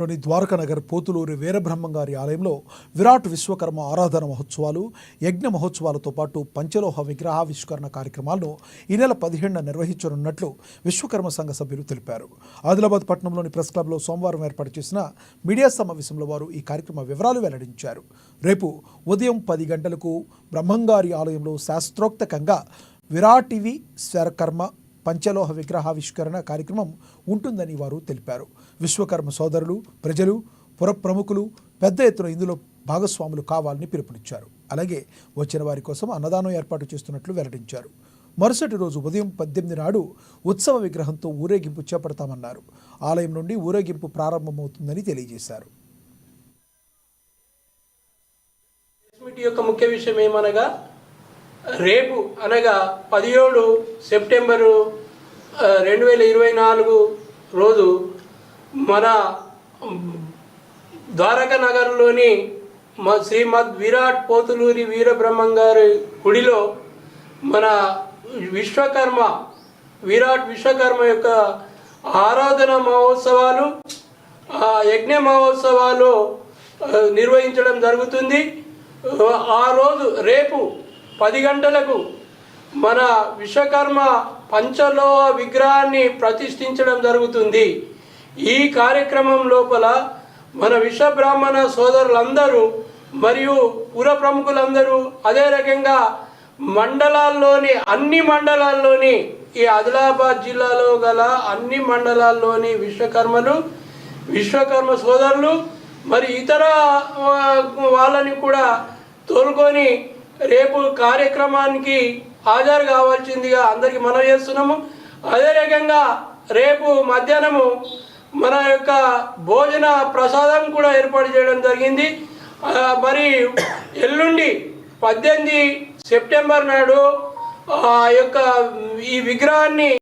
లోని ద్వారకానగర్ పోతులూరి వీరబ్రహ్మంగారి ఆలయంలో విరాట్ విశ్వకర్మ ఆరాధన మహోత్సవాలు యజ్ఞ మహోత్సవాలతో పాటు పంచలోహ విగ్రహావిష్కరణ కార్యక్రమాలను ఈ నెల 15న నిర్వహించనున్నట్లు విశ్వకర్మ సంఘ సభ్యులు తెలిపారు. ఆదిలాబాద్ పట్టణంలోని ప్రెస్ క్లబ్లో సోమవారం ఏర్పాటు చేసిన మీడియా సమావేశంలో వారు ఈ కార్యక్రమ వివరాలు వెల్లడించారు. రేపు ఉదయం 10 గంటలకు బ్రహ్మంగారి ఆలయంలో శాస్త్రోక్తకంగా విరాటివి స్వరకర్మ పంచలోహ విగ్రహావిష్కరణ కార్యక్రమం ఉంటుందని వారు తెలిపారు. విశ్వకర్మ సోదరులు, ప్రజలు, పుర ప్రముఖులు పెద్ద ఎత్తున ఇందులో భాగస్వాములు కావాలని పిలుపునిచ్చారు. అలాగే వచ్చిన వారి కోసం అన్నదానం ఏర్పాటు చేస్తున్నట్లు వెల్లడించారు. మరుసటి రోజు ఉదయం 18 నాడు ఉత్సవ విగ్రహంతో ఊరేగింపు చేపడతామన్నారు. ఆలయం నుండి ఊరేగింపు ప్రారంభమవుతుందని తెలియజేశారు. ముఖ్య విషయం ఏమనగా రేపు అనగా 17 సెప్టెంబరు 2024 రోజు మన ద్వారకా నగర్లోని శ్రీమద్ విరాట్ పోతులూరి వీరబ్రహ్మంగారి గుడిలో మన విరాట్ విశ్వకర్మ యొక్క ఆరాధన మహోత్సవాలు యజ్ఞ మహోత్సవాలు నిర్వహించడం జరుగుతుంది. ఆ రోజు రేపు 10 గంటలకు మన విశ్వకర్మ పంచలోహ విగ్రహాన్ని ప్రతిష్ఠించడం జరుగుతుంది. ఈ కార్యక్రమం లోపల మన విశ్వబ్రాహ్మణ సోదరులందరూ మరియు పుర ప్రముఖులందరూ అదే రకంగా అన్ని మండలాల్లోని ఈ ఆదిలాబాద్ జిల్లాలో గల అన్ని మండలాల్లోని విశ్వకర్మ సోదరులు మరి ఇతర వాళ్ళని కూడా తోలుకొని రేపు కార్యక్రమానికి హాజరు కావాల్సిందిగా అందరికీ మనవి చేస్తున్నాము. అదే రకంగా రేపు మధ్యాహ్నము మన యొక్క భోజన ప్రసాదం కూడా ఏర్పాటు చేయడం జరిగింది. మరి ఎల్లుండి 18 సెప్టెంబర్ నాడు ఈ విగ్రహాన్ని